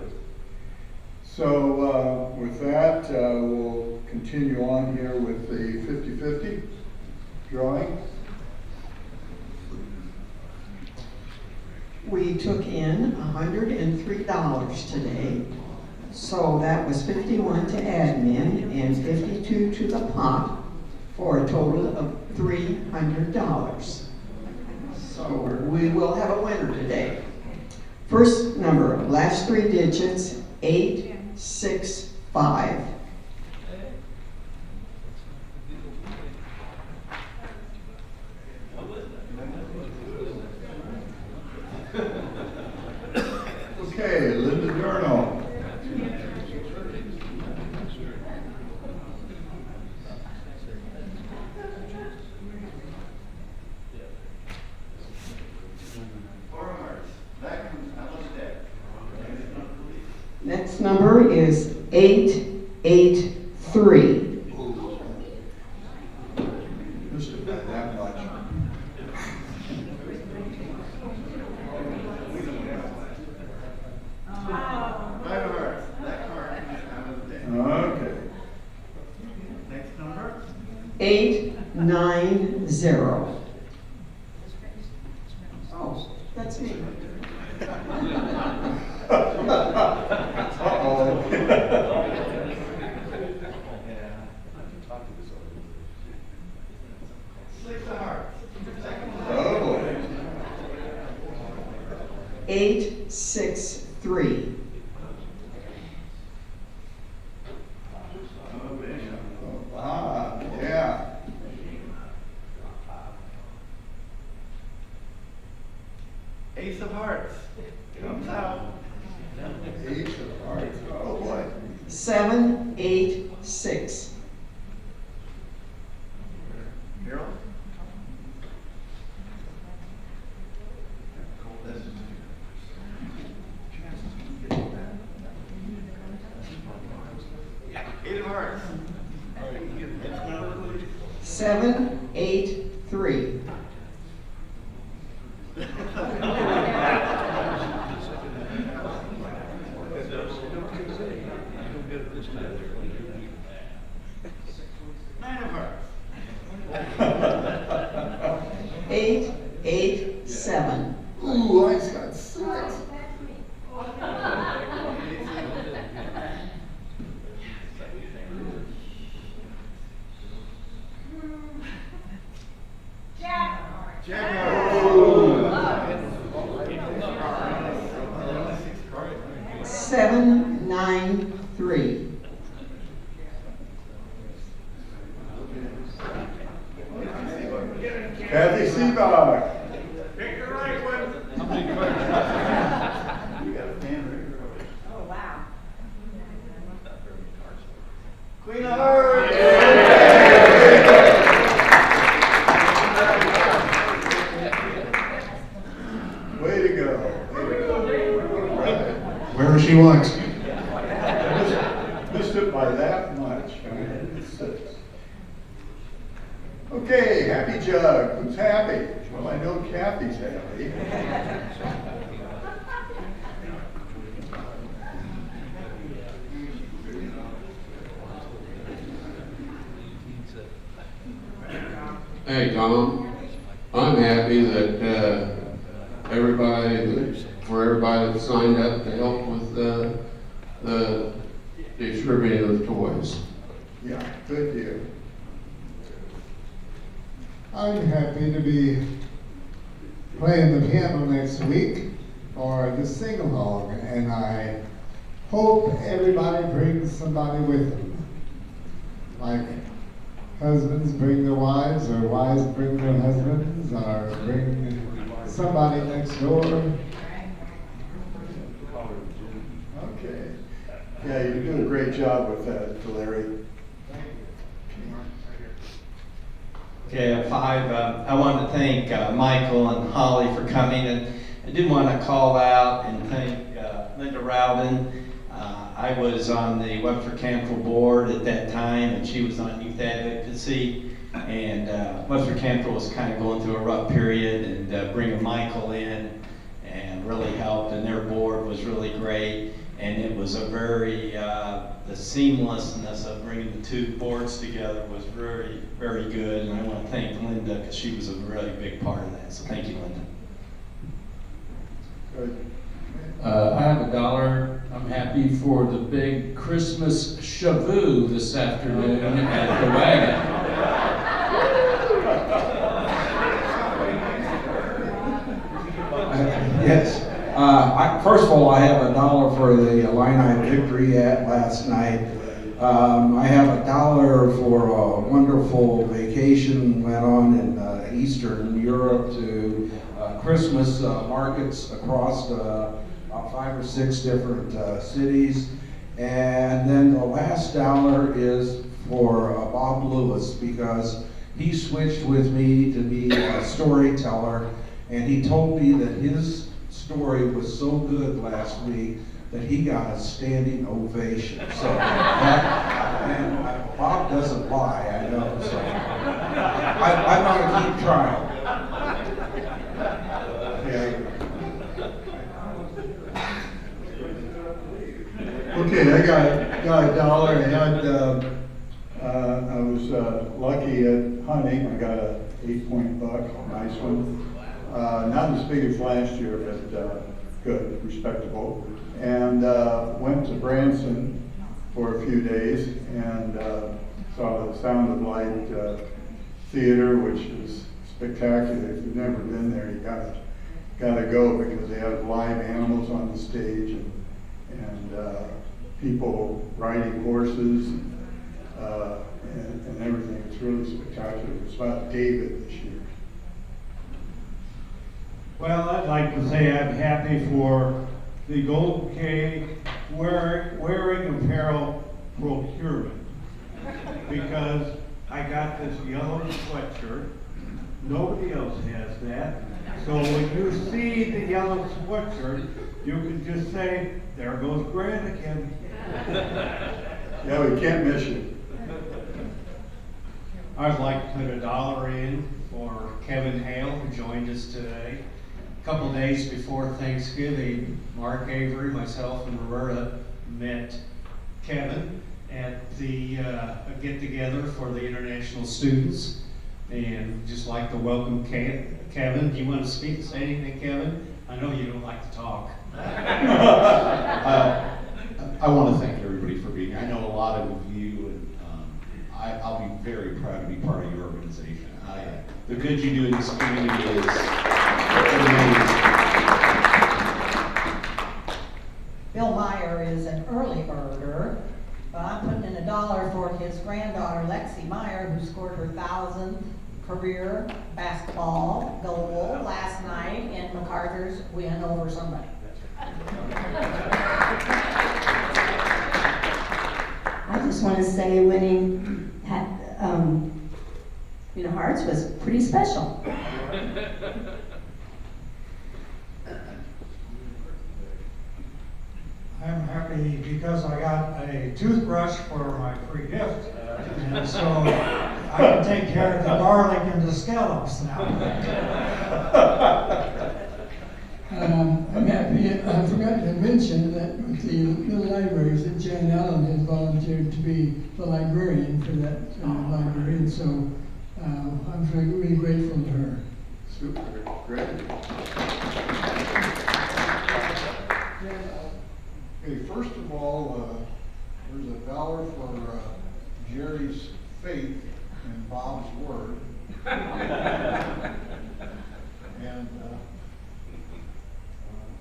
So with that, we'll continue on here with the 50-50 drawing. We took in $103 today, so that was 51 to admin and 52 to the pot, for a total of $300. So we will have a winner today. First number, last three digits, 865. Okay, Linda Durno. Next number is 883. Just about that much. Okay. Next number? 890. Oh, that's me. Uh-oh. Six of hearts. Oh, boy. 863. Ah, yeah. 786. Harold? Eight of hearts. All right, you get the next number, please. 783. Nine of hearts. 887. Ooh, I just got 6. Jack. 793. Kathy Seabach. Pick the right one. You got a fan right. Oh, wow. Queen of Hearts. Way to go. Wherever she wants. Missed it by that much. 6. Okay, happy jug. Who's happy? Well, I know Kathy's happy. Hey, Tom. I'm happy that everybody that signed up to help with the distributing of toys. Yeah, good deal. I'm happy to be playing the piano next week for the sing-along, and I hope everybody brings somebody with them. Like husbands bring their wives, or wives bring their husbands, or bring somebody next door. Okay. Yeah, you do a great job with that, Larry. Okay, at 5, I want to thank Michael and Holly for coming, and I did want to call out and thank Linda Rowden. I was on the Webster Cantrell board at that time, and she was on youth advocacy, and Webster Cantrell was kind of going through a rough period, and bringing Michael in and really helped, and their board was really great, and it was a very, the seamlessness of bringing the two boards together was very, very good, and I want to thank Linda because she was a really big part of that, so thank you, Linda. Good. I have $1. I'm happy for the big Christmas shavoo this afternoon at the wagon. Yes. First of all, I have $1 for the Illini victory at last night. I have $1 for a wonderful vacation went on in Eastern Europe to Christmas markets across 5 or 6 different cities. And then the last $1 is for Bob Lewis, because he switched with me to be a storyteller, and he told me that his story was so good last week that he got a standing ovation. So, and Bob doesn't lie, I know, so I'm going to keep trying. Okay, I got $1. I was lucky at hunting. I got a 8-point buck, nice one. Not as big as last year, but good, respectable. And went to Branson for a few days and saw the Sound of Light theater, which is spectacular. If you've never been there, you gotta go, because they have live animals on the stage and people riding horses and everything. It's really spectacular. It's about David this year. Well, I'd like to say I'm happy for the Golden K wearing apparel procurement. Because I got this yellow sweatshirt, nobody else has that. So when you see the yellow sweatshirt, you can just say, there goes Grant again. Yeah, we can't miss you. I'd like to put $1 in for Kevin Hale, who joined us today. A couple days before Thanksgiving, Mark Avery, myself, and Roberta met Kevin at the get-together for the international students. And just like to welcome Kevin. Do you want to say anything, Kevin? I know you don't like to talk. I want to thank everybody for being here. I know a lot of you, and I'll be very proud to be part of your organization. The good you do in this community is amazing. Bill Meyer is an early birder, but I'm putting in $1 for his granddaughter Lexi Meyer, who scored her 1,000th career basketball goal last night in MacArthur's win over somebody. I just want to say winning at Hearts was pretty special. I'm happy because I got a toothbrush for my free gift. And so I can take care of the garlic and the scallops now. I'm happy, I forgot to mention that with the little libraries that Jan Allen has volunteered to be the librarian for that library, and so I'm really grateful to her. Super, great. Okay, first of all, there's $1 for Jerry's faith in Bob's word. And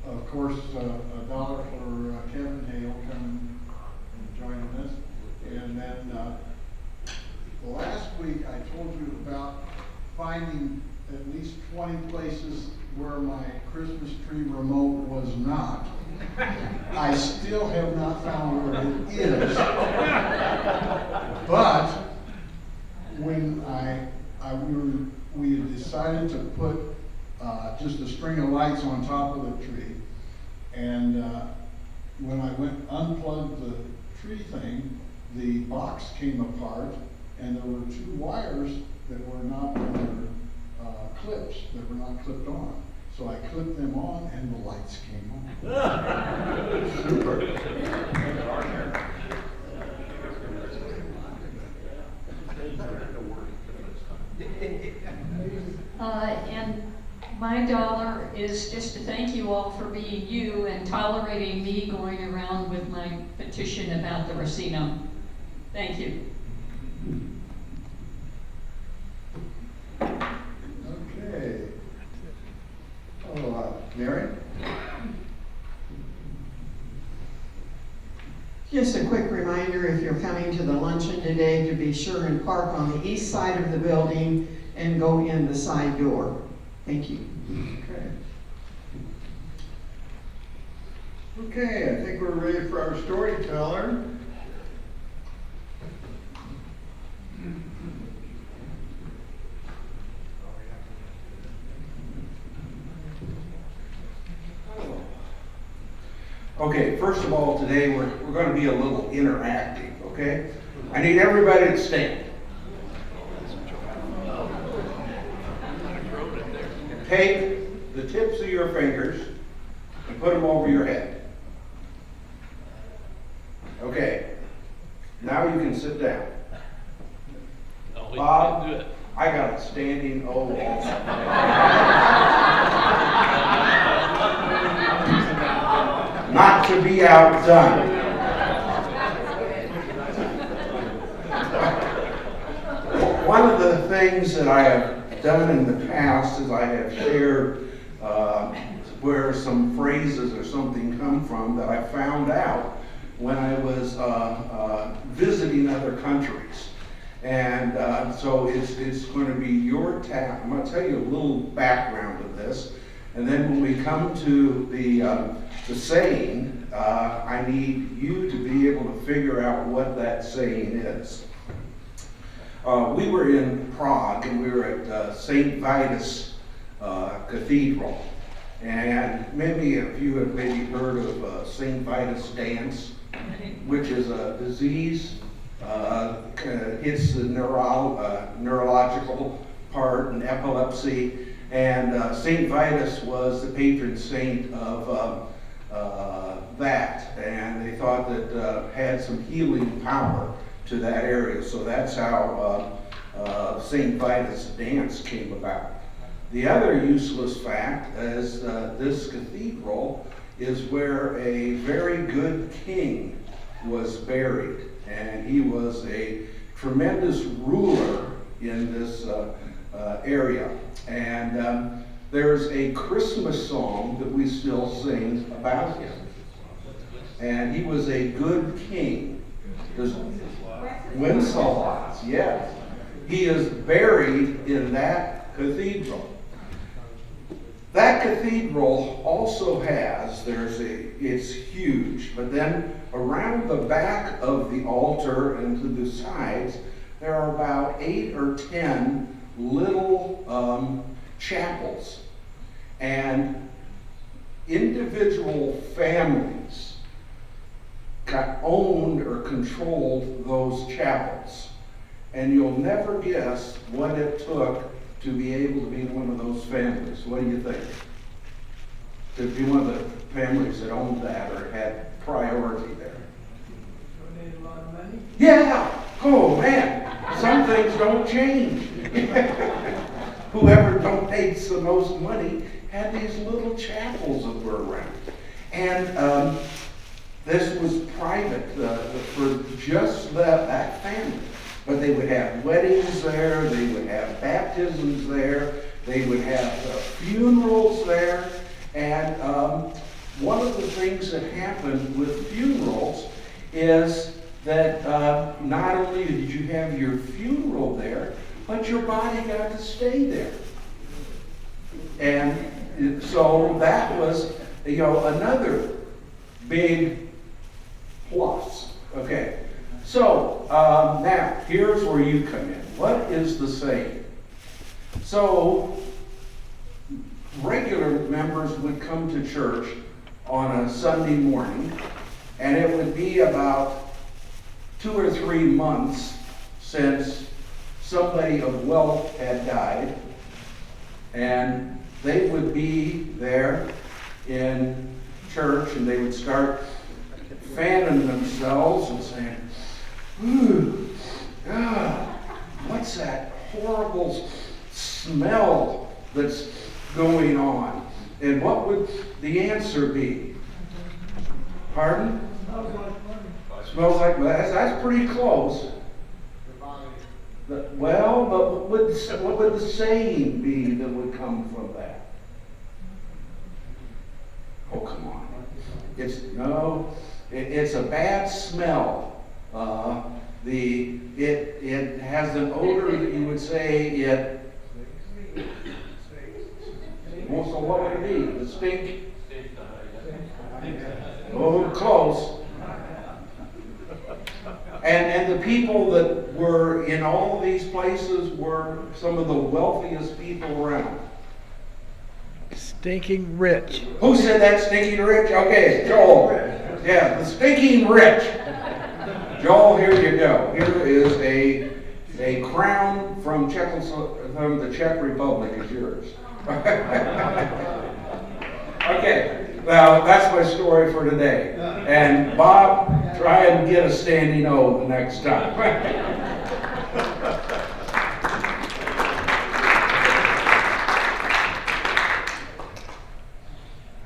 of course, $1 for Kevin Hale coming and joining us. And then last week I told you about finding at least 20 places where my Christmas tree remote was not. I still have not found where it is. But when we had decided to put just a string of lights on top of the tree, and when I went unplugged the tree thing, the box came apart, and there were 2 wires that were not on their clips, that were not clipped on. So I clipped them on, and the lights came on. Super. And my $1 is just to thank you all for being you and tolerating me going around with my petition about the Racino. Thank you. Okay. Mary? Just a quick reminder, if you're coming to the luncheon today, to be sure and park on the east side of the building and go in the side door. Thank you. Okay. Okay, I think we're ready for our storyteller. Okay, first of all, today we're going to be a little interactive, okay? I need everybody to stand. Take the tips of your fingers and put them over your head. Okay, now you can sit down. Bob, I got a standing O also. Not to be outdone. One of the things that I have done in the past is I have shared where some phrases or something come from that I found out when I was visiting other countries. And so it's going to be your task. I'm going to tell you a little background of this. And then when we come to the saying, I need you to be able to figure out what that saying is. We were in Prague, and we were at St. Vitus Cathedral. And many of you have maybe heard of St. Vitus dance, which is a disease, hits the neurological part and epilepsy. And St. Vitus was the patron saint of that, and they thought that had some healing power to that area. So that's how St. Vitus dance came about. The other useless fact is this cathedral is where a very good king was buried, and he was a tremendous ruler in this area. And there's a Christmas song that we still sing about him. And he was a good king. There's Wenceslaus, yes. He is buried in that cathedral. That cathedral also has, it's huge, but then around the back of the altar and to the sides, there are about 8 or 10 little chapels. And individual families owned or controlled those chapels. And you'll never guess what it took to be able to be one of those families. What do you think? To be one of the families that owned that or had priority there. Donate a lot of money? Yeah! Oh man, some things don't change. Whoever donates the most money had these little chapels that were around. And this was private for just that family. But they would have weddings there, they would have baptisms there, they would have funerals there. And one of the things that happened with funerals is that not only did you have your funeral there, but your body got to stay there. And so that was, another big plus. Okay. So, now, here's where you come in. What is the saying? So, regular members would come to church on a Sunday morning, and it would be about 2 or 3 months since somebody of wealth had died, and they would be there in church, and they would start fanning themselves and saying, "Ooh, God, what's that horrible smell that's going on?" And what would the answer be? Pardon? Smells like money. That's pretty close. Well, but what would the saying be that would come from that? Oh, come on. It's a bad smell. It has an odor that you would say well, so what would it be? The stink? Oh, close. And the people that were in all these places were some of the wealthiest people around. Stinking rich. Who said that, stinking rich? Okay, Joel. Yeah, the stinking rich. Joel, here you go. Here is a crown from the Czech Republic is yours. Okay, well, that's my story for today. And Bob, try and get a standing O the next time.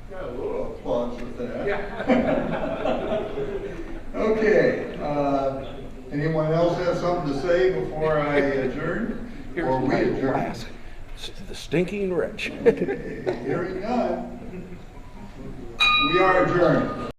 Got a little applause with that. Yeah. Okay, anyone else have something to say before I adjourn? Or we adjourn? The stinking rich. Hearing none, we are adjourned.